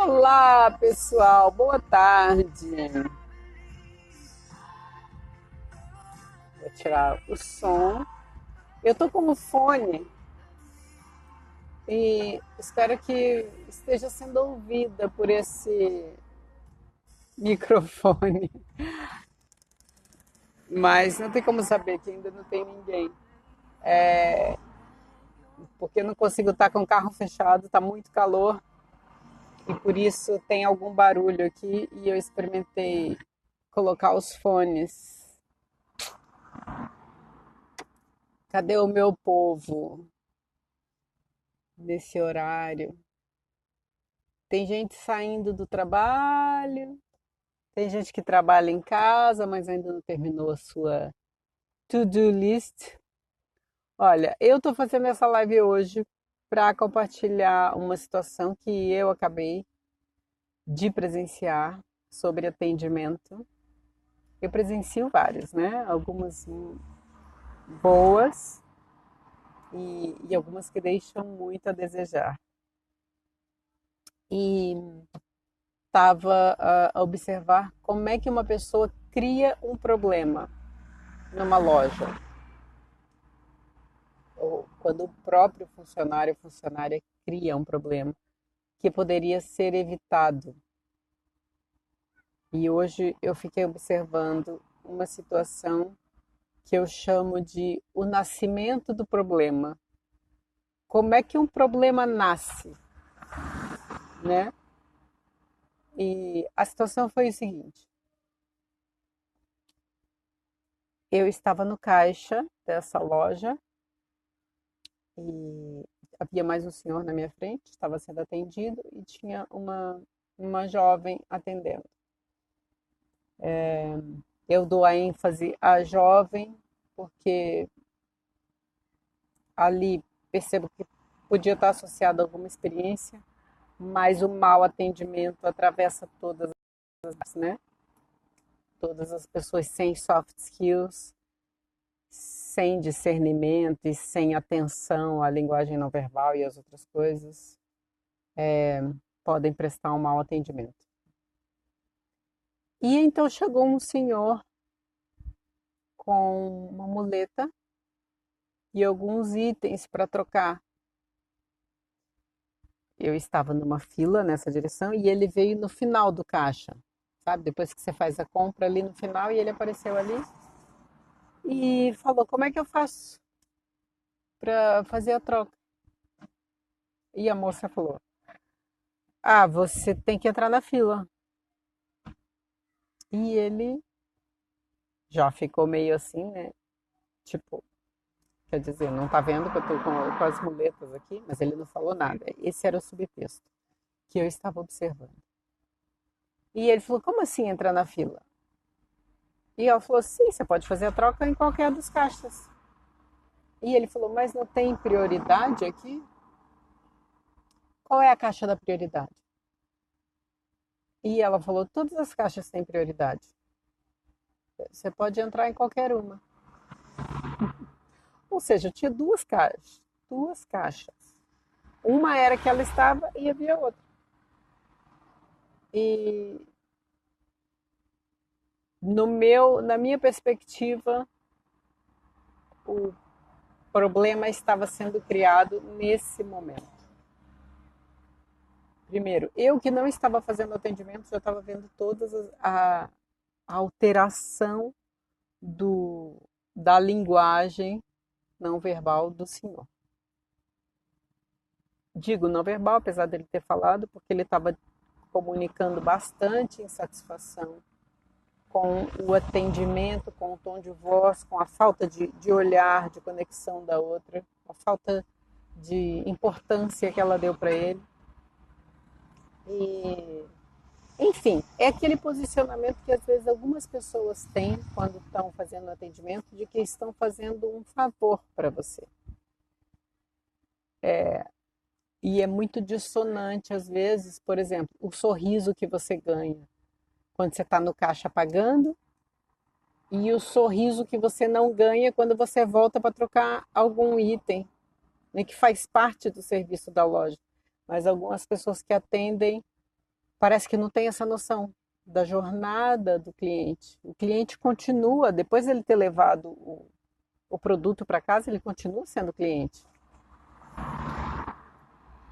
Olá, pessoal, boa tarde. Vou tirar o som. Eu tô com o fone e espero que esteja sendo ouvida por esse microfone, mas não tem como saber que ainda não tem ninguém, porque eu não consigo estar com o carro fechado, está muito calor e por isso tem algum barulho aqui e eu experimentei colocar os fones. Cadê o meu povo nesse horário? Tem gente saindo do trabalho, tem gente que trabalha em casa, mas ainda não terminou a sua to-do list. Olha, eu estou fazendo essa live hoje para compartilhar uma situação que eu acabei de presenciar sobre atendimento. Eu presencio vários, né? Algumas boas e algumas que deixam muito a desejar. E estava a observar como é que uma pessoa cria um problema numa loja, ou quando o próprio funcionário ou funcionária cria um problema que poderia ser evitado. E hoje eu fiquei observando uma situação que eu chamo de o nascimento do problema. Como é que um problema nasce, né? E a situação foi o seguinte: eu estava no caixa dessa loja e havia mais um senhor na minha frente, estava sendo atendido e tinha uma jovem atendendo. Eu dou a ênfase à jovem porque ali percebo que podia estar associado a alguma experiência, mas o mau atendimento atravessa todas as, né? Todas as pessoas sem soft skills, sem discernimento e sem atenção à linguagem não verbal e às outras coisas, podem prestar um mau atendimento. E então chegou um senhor com uma muleta e alguns itens para trocar. Eu estava numa fila nessa direção e ele veio no final do caixa, sabe? Depois que você faz a compra ali no final e ele apareceu ali e falou: Como é que eu faço para fazer a troca? E a moça falou: Ah, você tem que entrar na fila. E ele já ficou meio assim, né? Tipo, quer dizer, não tá vendo que eu tô com as muletas aqui, mas ele não falou nada. Esse era o subtexto que eu estava observando. E ele falou: Como assim entrar na fila? E ela falou: Sim, você pode fazer a troca em qualquer dos caixas. E ele falou: Mas não tem prioridade aqui? Qual é a caixa da prioridade? E ela falou: Todas as caixas têm prioridade. Você pode entrar em qualquer uma. Ou seja, tinha duas caixas. Duas caixas. Uma era que ela estava e havia outra. E na minha perspectiva, o problema estava sendo criado nesse momento. Primeiro, eu que não estava fazendo atendimento já estava vendo a alteração da linguagem não verbal do senhor. Digo não verbal, apesar dele ter falado, porque ele estava comunicando bastante insatisfação com o atendimento, com o tom de voz, com a falta de olhar, de conexão da outra, a falta de importância que ela deu para ele. E, enfim, é aquele posicionamento que às vezes algumas pessoas têm quando estão fazendo atendimento de que estão fazendo um favor para você. E é muito dissonante às vezes, por exemplo, o sorriso que você ganha quando você está no caixa pagando e o sorriso que você não ganha quando você volta para trocar algum item, né, que faz parte do serviço da loja. Mas algumas pessoas que atendem parece que não tem essa noção da jornada do cliente. O cliente continua, depois de ele ter levado o produto para casa, ele continua sendo cliente.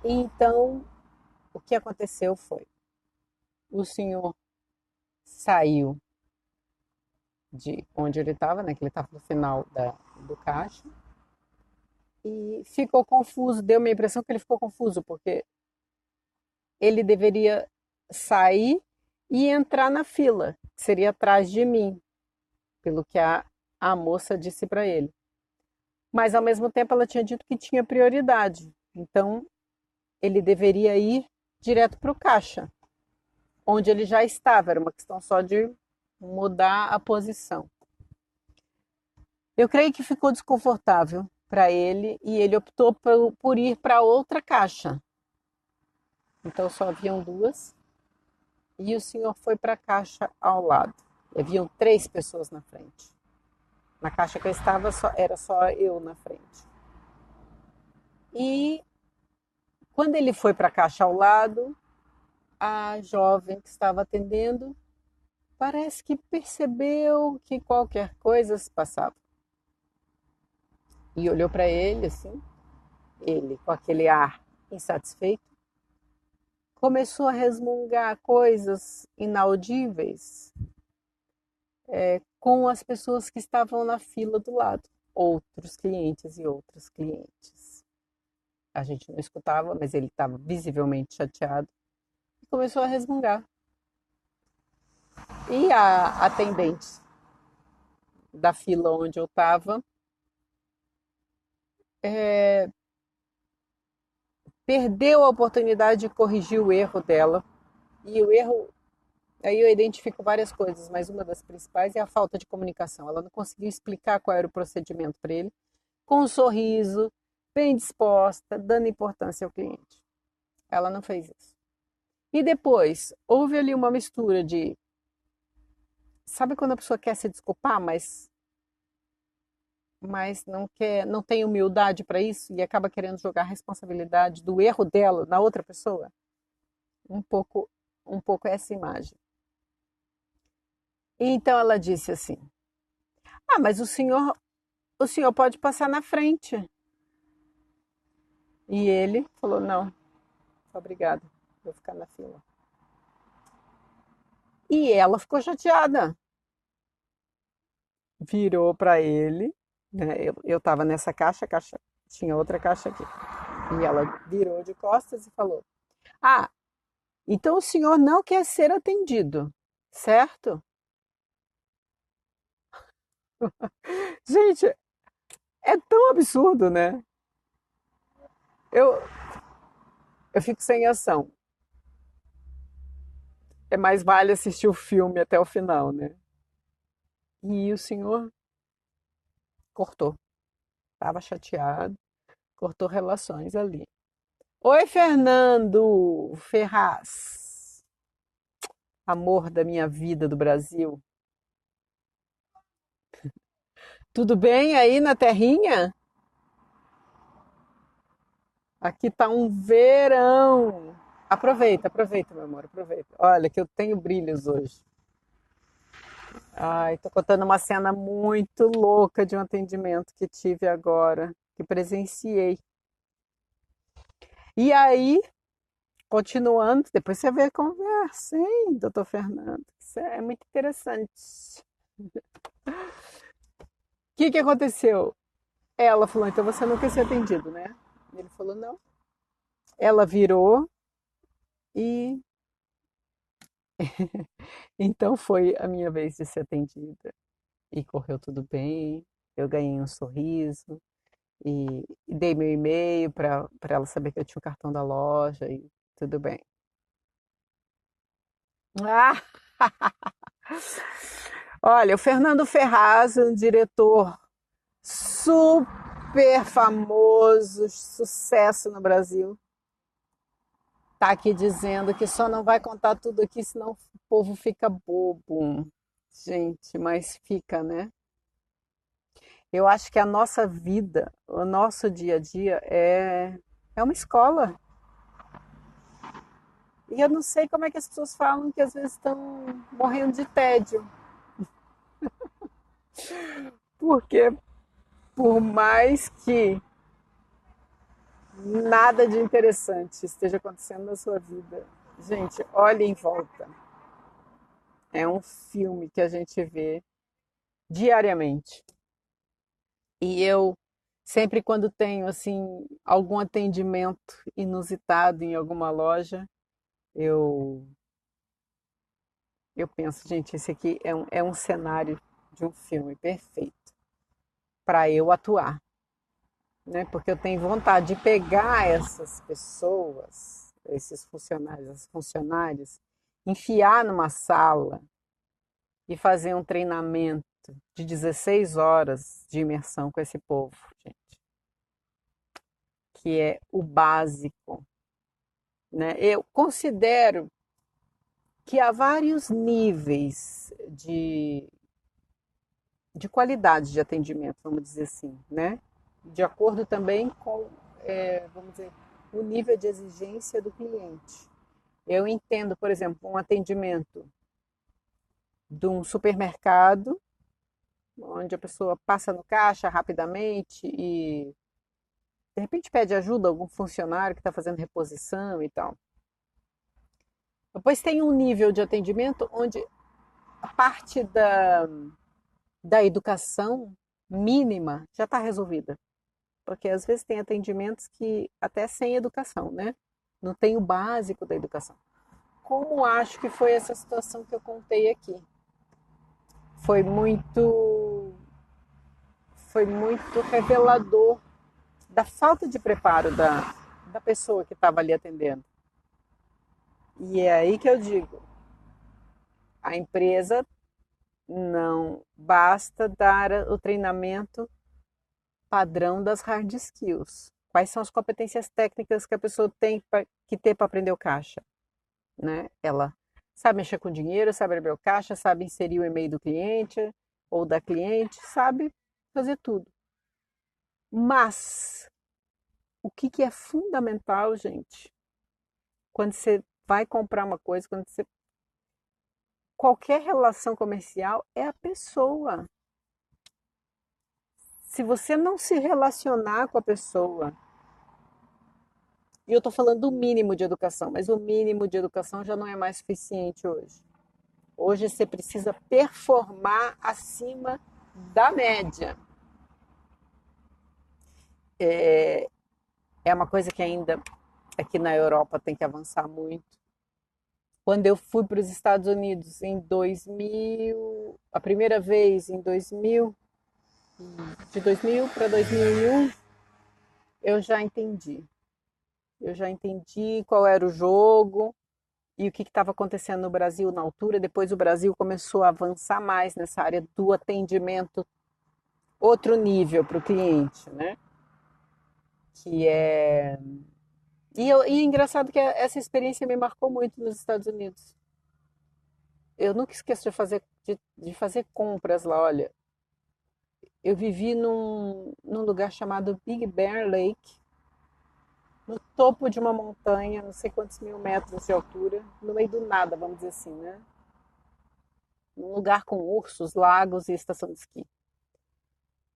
Então, o que aconteceu foi, o senhor saiu de onde ele estava, né, que ele estava no final do caixa, e ficou confuso. Deu uma impressão que ele ficou confuso, porque ele deveria sair e entrar na fila, que seria atrás de mim, pelo que a moça disse para ele. Mas ao mesmo tempo ela tinha dito que tinha prioridade. Então ele deveria ir direto para o caixa, onde ele já estava. Era uma questão só de mudar a posição. Eu creio que ficou desconfortável para ele e ele optou por ir para outra caixa. Então só haviam duas e o senhor foi para a caixa ao lado. Haviam três pessoas na frente. Na caixa que eu estava era só eu na frente. E quando ele foi para a caixa ao lado, a jovem que estava atendendo parece que percebeu que qualquer coisa se passava. E olhou para ele assim, ele com aquele ar insatisfeito, começou a resmungar coisas inaudíveis com as pessoas que estavam na fila do lado, outros clientes e outros clientes. A gente não escutava, mas ele estava visivelmente chateado e começou a resmungar. E a atendente da fila onde eu estava perdeu a oportunidade de corrigir o erro dela. E o erro, aí eu identifico várias coisas, mas uma das principais é a falta de comunicação. Ela não conseguiu explicar qual era o procedimento para ele, com um sorriso, bem disposta, dando importância ao cliente. Ela não fez isso. E depois, houve ali uma mistura de. Sabe quando a pessoa quer se desculpar, mas não quer, não tem humildade para isso e acaba querendo jogar a responsabilidade do erro dela na outra pessoa? Um pouco, um pouco essa imagem. E então ela disse assim: "Ah, mas o senhor pode passar na frente." E ele falou: "Não, obrigado, vou ficar na fila." E ela ficou chateada, virou para ele, né? Eu estava nessa caixa, a caixa tinha outra caixa aqui. E ela virou de costas e falou: "Ah, então o senhor não quer ser atendido, certo?" Gente, é tão absurdo, né? Eu, eu fico sem ação. É mais vale assistir o filme até o final, né? E o senhor cortou. Estava chateado, cortou relações ali. Oi, Fernando Ferraz, amor da minha vida do Brasil. Tudo bem aí na terrinha? Aqui tá um verão. Aproveita, aproveita, meu amor, aproveita. Olha que eu tenho brilhos hoje. Ai, tô contando uma cena muito louca de um atendimento que tive agora, que presenciei. E aí, continuando, depois você vê a conversa, hein, doutor Fernando? Isso é muito interessante. O que que aconteceu? Ela falou, então você não quer ser atendido, né? Ele falou, não. Ela virou e então foi a minha vez de ser atendida. E correu tudo bem, eu ganhei um sorriso e dei meu e-mail para ela saber que eu tinha o cartão da loja e tudo bem. Ah, olha, o Fernando Ferraz, um diretor super famoso, sucesso no Brasil, tá aqui dizendo que só não vai contar tudo aqui, senão o povo fica bobo. Gente, mas fica, né? Eu acho que a nossa vida, o nosso dia a dia é uma escola. E eu não sei como é que as pessoas falam que às vezes estão morrendo de tédio. Porque por mais que nada de interessante esteja acontecendo na sua vida, gente, olhe em volta. É um filme que a gente vê diariamente. E eu sempre quando tenho assim algum atendimento inusitado em alguma loja, eu eu penso, gente, esse aqui é um cenário de um filme perfeito para eu atuar, né? Porque eu tenho vontade de pegar essas pessoas, esses funcionários, as funcionárias, enfiar numa sala e fazer um treinamento de 16 horas de imersão com esse povo, gente, que é o básico, né? Eu considero que há vários níveis de qualidade de atendimento, vamos dizer assim, né? De acordo também com, vamos dizer, o nível de exigência do cliente. Eu entendo, por exemplo, um atendimento de um supermercado, onde a pessoa passa no caixa rapidamente e de repente pede ajuda a algum funcionário que está fazendo reposição e tal. Depois tem um nível de atendimento onde a parte da educação mínima já está resolvida. Porque às vezes tem atendimentos que até sem educação, né? Não tem o básico da educação. Como acho que foi essa situação que eu contei aqui? Foi muito, foi muito revelador da falta de preparo da pessoa que estava ali atendendo. E é aí que eu digo, a empresa não basta dar o treinamento padrão das hard skills. Quais são as competências técnicas que a pessoa tem que ter para aprender o caixa? Né? Ela sabe mexer com dinheiro, sabe abrir o caixa, sabe inserir o e-mail do cliente ou da cliente, sabe fazer tudo. Mas o que, que é fundamental, gente, quando você vai comprar uma coisa, quando você qualquer relação comercial é a pessoa. Se você não se relacionar com a pessoa, e eu estou falando do mínimo de educação, mas o mínimo de educação já não é mais suficiente hoje. Hoje você precisa performar acima da média. É uma coisa que ainda aqui na Europa tem que avançar muito. Quando eu fui para os Estados Unidos em 2000, a primeira vez em 2000, de 2000 para 2001, eu já entendi. Eu já entendi qual era o jogo e o que estava acontecendo no Brasil na altura. Depois o Brasil começou a avançar mais nessa área do atendimento, outro nível para o cliente, né? Que é e é engraçado que essa experiência me marcou muito nos Estados Unidos. Eu nunca esqueço de fazer compras lá. Olha, eu vivi num lugar chamado Big Bear Lake, no topo de uma montanha, não sei quantos mil metros de altura, no meio do nada, vamos dizer assim, né? Num lugar com ursos, lagos e estação de esqui.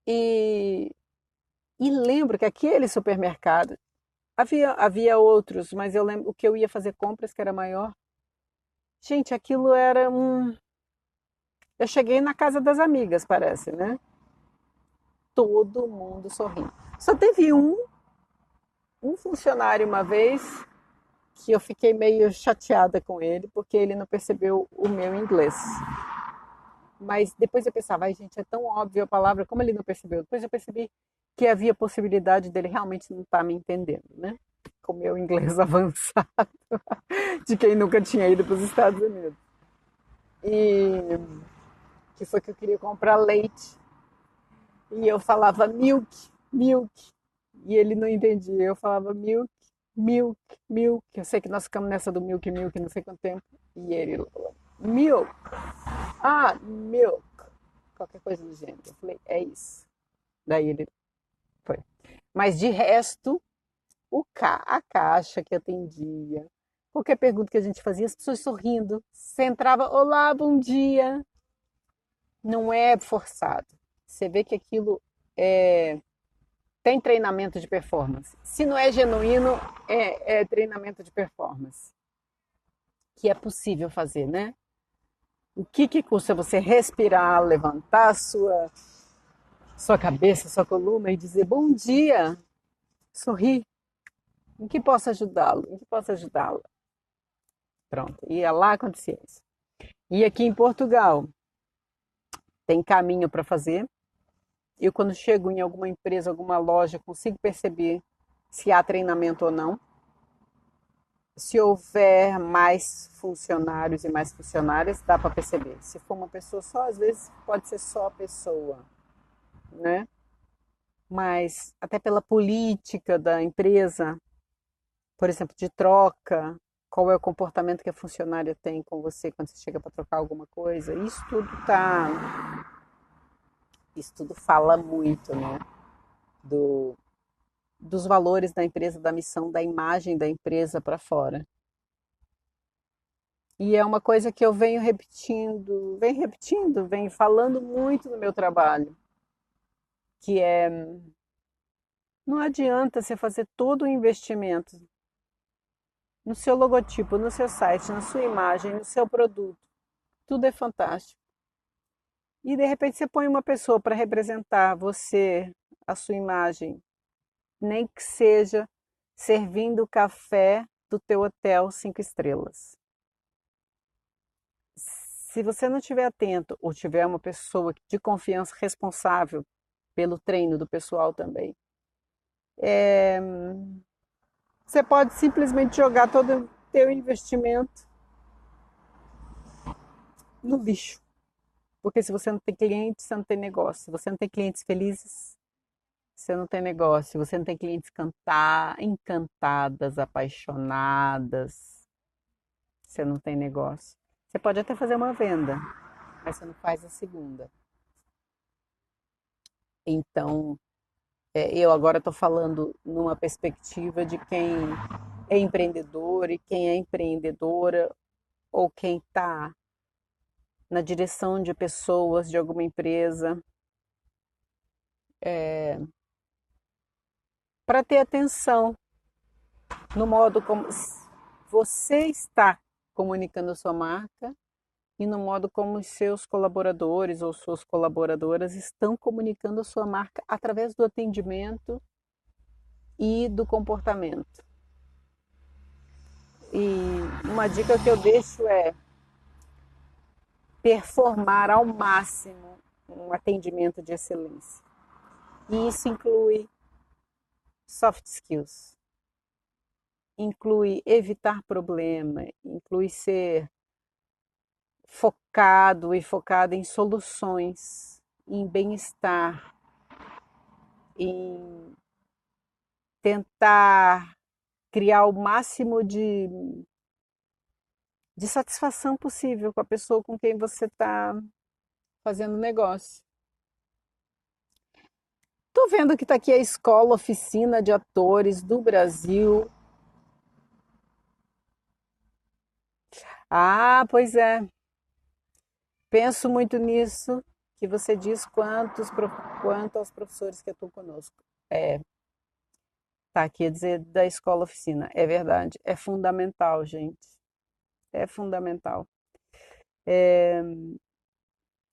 E, e lembro que aquele supermercado, havia outros, mas eu lembro o que eu ia fazer compras que era maior. Gente, aquilo era um. Eu cheguei na casa das amigas, parece, né? Todo mundo sorrindo. Só teve um funcionário uma vez que eu fiquei meio chateada com ele, porque ele não percebeu o meu inglês. Mas depois eu pensava, ai gente, é tão óbvio a palavra, como ele não percebeu? Depois eu percebi que havia possibilidade dele realmente não estar me entendendo, né? Com o meu inglês avançado, de quem nunca tinha ido para os Estados Unidos. E que foi que eu queria comprar leite. E eu falava milk, milk. E ele não entendia. Eu falava milk, milk, milk. Eu sei que nós ficamos nessa do milk, milk, não sei quanto tempo. E ele falou, milk. Ah, milk. Qualquer coisa do gênero. Eu falei, é isso. Daí ele foi. Mas de resto, a caixa que atendia, Qualquer pergunta que a gente fazia, as pessoas sorrindo. Você entrava, olá, bom dia. Não é forçado. Você vê que aquilo tem treinamento de performance. Se não é genuíno, é treinamento de performance. Que é possível fazer, né? O que custa você respirar, levantar sua cabeça, sua coluna e dizer bom dia, sorrir. Em que posso ajudá-lo? Em que posso ajudá-la? Pronto, ia lá com a ciência. E aqui em Portugal, tem caminho para fazer. Eu, quando chego em alguma empresa, alguma loja, consigo perceber se há treinamento ou não. Se houver mais funcionários e mais funcionárias, dá para perceber. Se for uma pessoa só, às vezes pode ser só a pessoa, né? Mas até pela política da empresa, por exemplo, de troca, qual é o comportamento que a funcionária tem com você quando você chega para trocar alguma coisa, isso tudo fala muito, né? Do, dos valores da empresa, da missão, da imagem da empresa para fora. E é uma coisa que eu venho falando muito no meu trabalho, que é não adianta você fazer todo o investimento no seu logotipo, no seu site, na sua imagem, no seu produto. Tudo é fantástico. E de repente você põe uma pessoa para representar você, a sua imagem, nem que seja servindo o café do teu hotel 5 estrelas. Se você não estiver atento ou tiver uma pessoa de confiança responsável pelo treino do pessoal também, você pode simplesmente jogar todo o teu investimento no lixo. Porque se você não tem clientes, você não tem negócio. Se você não tem clientes felizes, você não tem negócio. Se você não tem clientes encantadas, apaixonadas, você não tem negócio. Você pode até fazer uma venda, mas você não faz a segunda. Então, eu agora estou falando numa perspectiva de quem é empreendedor e quem é empreendedora ou quem está na direção de pessoas de alguma empresa, para ter atenção no modo como você está comunicando a sua marca e no modo como os seus colaboradores ou suas colaboradoras estão comunicando a sua marca através do atendimento e do comportamento. E uma dica que eu deixo é performar ao máximo um atendimento de excelência. E isso inclui soft skills, inclui evitar problema, inclui ser focado e focada em soluções, em bem-estar, em tentar criar o máximo de satisfação possível com a pessoa com quem você está fazendo negócio. Estou vendo que está aqui a Escola Oficina de Atores do Brasil. Ah, pois é. Penso muito nisso que você diz quanto aos professores que atuam conosco. Tá aqui a dizer da Escola Oficina. É verdade. É fundamental, gente. É fundamental.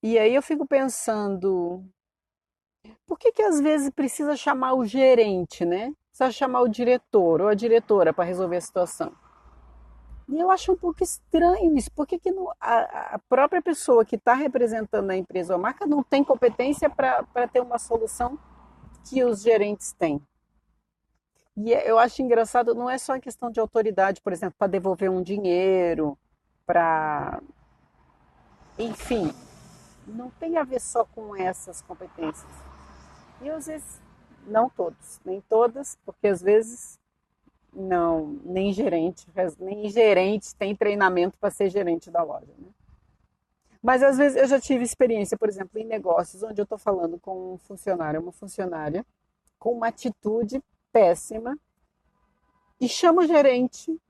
E aí eu fico pensando, por que às vezes precisa chamar o gerente, né? Precisa chamar o diretor ou a diretora para resolver a situação. E eu acho um pouco estranho isso. Por que a própria pessoa que está representando a empresa ou a marca não tem competência para ter uma solução que os gerentes têm? E eu acho engraçado, não é só a questão de autoridade, por exemplo, para devolver um dinheiro, para. Enfim, não tem a ver só com essas competências. E às vezes, não todos, nem todas, porque às vezes não, nem gerente tem treinamento para ser gerente da loja, né? Mas às vezes eu já tive experiência, por exemplo, em negócios onde eu estou falando com um funcionário, uma funcionária, com uma atitude péssima, e chamo o gerente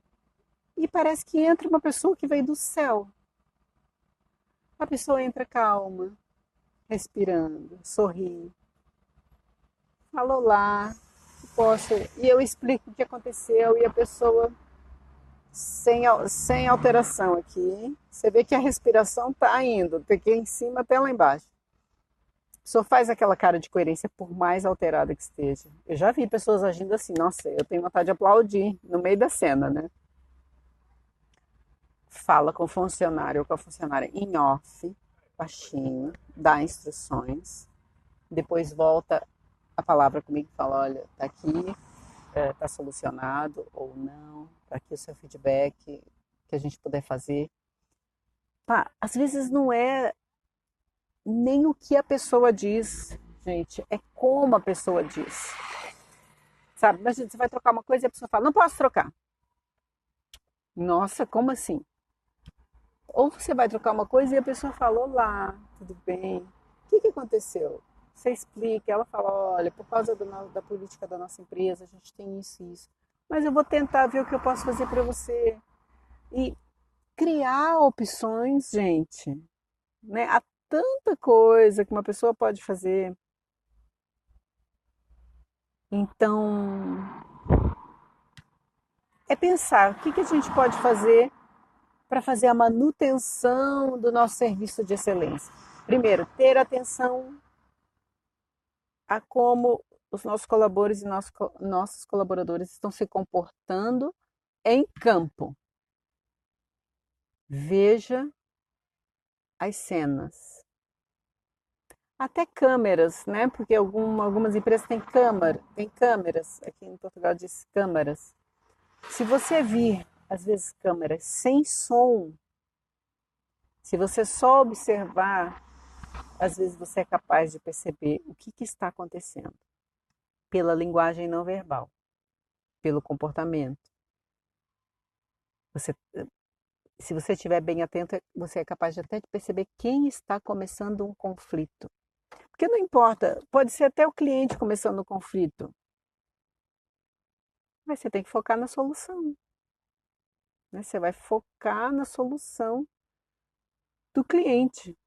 e parece que entra uma pessoa que veio do céu. A pessoa entra calma, respirando, sorri, fala olá, posso, e eu explico o que aconteceu e a pessoa sem alteração aqui, hein? Você vê que a respiração tá indo, daqui em cima até lá embaixo. A pessoa faz aquela cara de coerência por mais alterada que esteja. Eu já vi pessoas agindo assim, nossa, eu tenho vontade de aplaudir no meio da cena, né? Fala com o funcionário ou com a funcionária em off, baixinho, dá instruções, depois volta a palavra comigo e fala, olha, tá aqui, tá solucionado ou não, tá aqui o seu feedback, que a gente puder fazer. Pá, às vezes não é nem o que a pessoa diz, gente, é como a pessoa diz. Sabe, imagina, você vai trocar uma coisa e a pessoa fala, não posso trocar. Nossa, como assim? Ou você vai trocar uma coisa e a pessoa fala, olá, tudo bem? O que aconteceu? Você explica, ela fala, olha, por causa da política da nossa empresa, a gente tem isso e isso. Mas eu vou tentar ver o que eu posso fazer para você. E criar opções, gente, né? Há tanta coisa que uma pessoa pode fazer. Então, é pensar o que a gente pode fazer para fazer a manutenção do nosso serviço de excelência. Primeiro, ter atenção a como os nossos colaboradores e nossos colaboradores estão se comportando em campo. Veja as cenas. Até câmeras, né? Porque algumas empresas têm câmeras. Aqui em Portugal diz câmeras. Se você vir, às vezes, câmeras sem som, se você só observar, às vezes você é capaz de perceber o que está acontecendo pela linguagem não verbal, pelo comportamento. Você, se você estiver bem atento, você é capaz de até perceber quem está começando um conflito. Porque não importa, pode ser até o cliente começando um conflito, mas você tem que focar na solução. Né? Você vai focar na solução do cliente.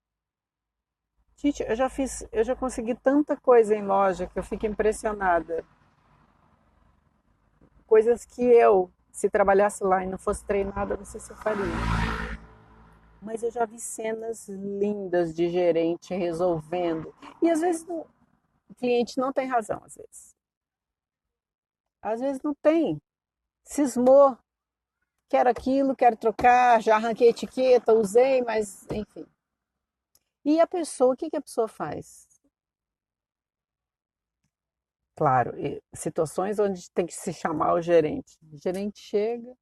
Gente, eu já consegui tanta coisa em loja que eu fico impressionada. Coisas que eu, se trabalhasse lá e não fosse treinada, não sei se eu faria. Mas eu já vi cenas lindas de gerente resolvendo. E às vezes o cliente não tem razão, às vezes. Às vezes não tem. Cismou, quero aquilo, quero trocar, já arranquei a etiqueta, usei, mas enfim. E a pessoa, o que a pessoa faz? Claro, situações onde tem que se chamar o gerente. O gerente chega,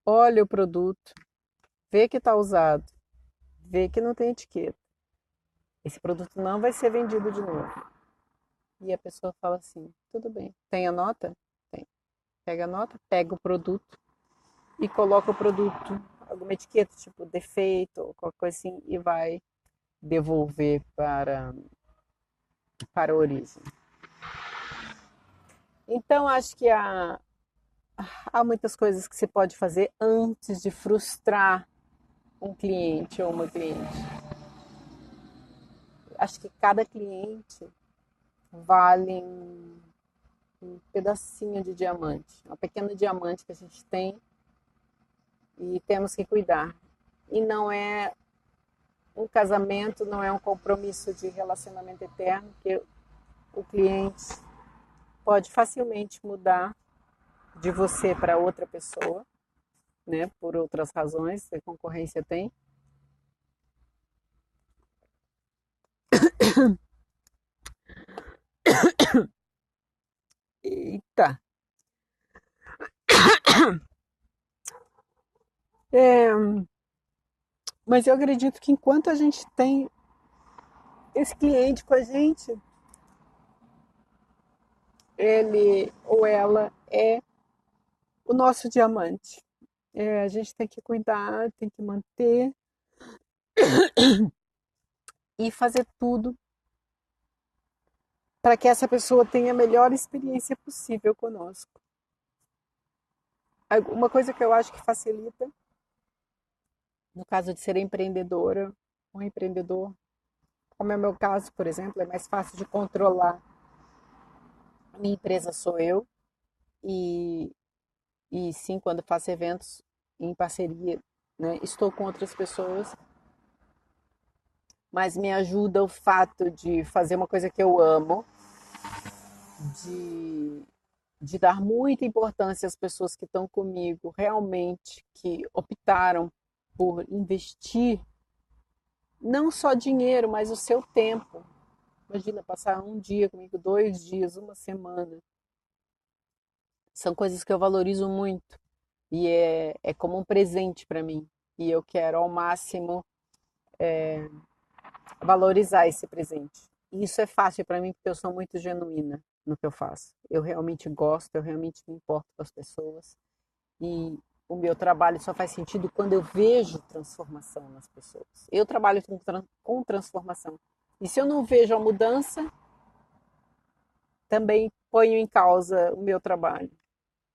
olha o produto, vê que está usado, vê que não tem etiqueta. Esse produto não vai ser vendido de novo. E a pessoa fala assim: tudo bem, tem a nota? Tem. Pega a nota, pega o produto e coloca o produto, alguma etiqueta, tipo defeito ou qualquer coisa assim, e vai devolver para a origem. Então, acho que há muitas coisas que se pode fazer antes de frustrar um cliente ou uma cliente. Acho que cada cliente vale um pedacinho de diamante, uma pequena diamante que a gente tem e temos que cuidar. E não é um casamento, não é um compromisso de relacionamento eterno, porque o cliente pode facilmente mudar de você para outra pessoa, né, por outras razões que a concorrência tem. Eita! É, mas eu acredito que enquanto a gente tem esse cliente com a gente, ele ou ela é o nosso diamante. A gente tem que cuidar, tem que manter e fazer tudo para que essa pessoa tenha a melhor experiência possível conosco. Uma coisa que eu acho que facilita, no caso de ser empreendedora, um empreendedor, como é o meu caso, por exemplo, é mais fácil de controlar. A minha empresa sou eu, e, e sim, quando faço eventos em parceria, né, estou com outras pessoas, mas me ajuda o fato de fazer uma coisa que eu amo, de, de dar muita importância às pessoas que estão comigo, realmente, que optaram por investir não só dinheiro, mas o seu tempo. Imagina passar um dia comigo, 2 dias, uma semana. São coisas que eu valorizo muito e é como um presente para mim. E eu quero ao máximo valorizar esse presente. E isso é fácil para mim porque eu sou muito genuína no que eu faço. Eu realmente gosto, eu realmente me importo com as pessoas. E o meu trabalho só faz sentido quando eu vejo transformação nas pessoas. Eu trabalho com transformação. E se eu não vejo a mudança, também ponho em causa o meu trabalho.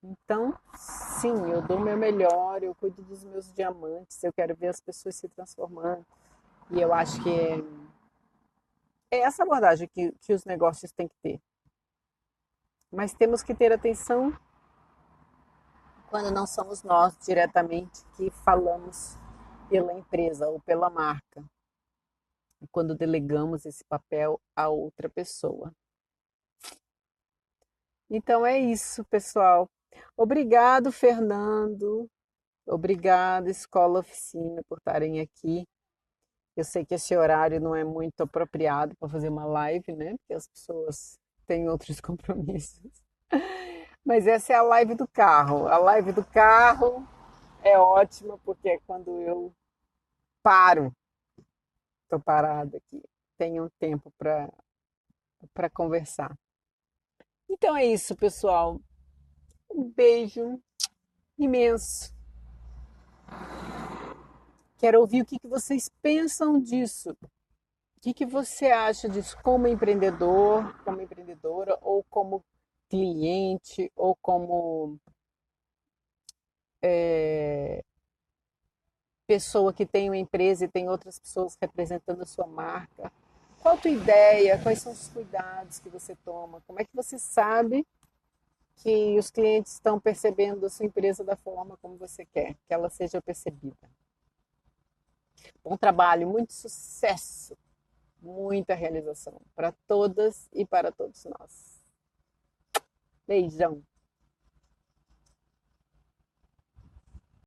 Então, sim, eu dou o meu melhor, eu cuido dos meus diamantes, eu quero ver as pessoas se transformando. E eu acho que é essa abordagem que os negócios têm que ter. Mas temos que ter atenção quando não somos nós diretamente que falamos pela empresa ou pela marca, quando delegamos esse papel a outra pessoa. Então é isso, pessoal. Obrigado, Fernando. Obrigada, Escola Oficina, por estarem aqui. Eu sei que esse horário não é muito apropriado para fazer uma live, né? Porque as pessoas têm outros compromissos. Mas essa é a live do carro. A live do carro é ótima porque é quando eu paro, estou parada aqui, tenho um tempo para conversar. Então é isso, pessoal. Um beijo imenso. Quero ouvir o que vocês pensam disso. Que você acha disso como empreendedor, como empreendedora, ou como cliente, ou como pessoa que tem uma empresa e tem outras pessoas representando a sua marca? Qual a tua ideia? Quais são os cuidados que você toma? Como é que você sabe que os clientes estão percebendo a sua empresa da forma como você quer que ela seja percebida? Bom trabalho, muito sucesso, muita realização para todas e para todos nós. Beijão.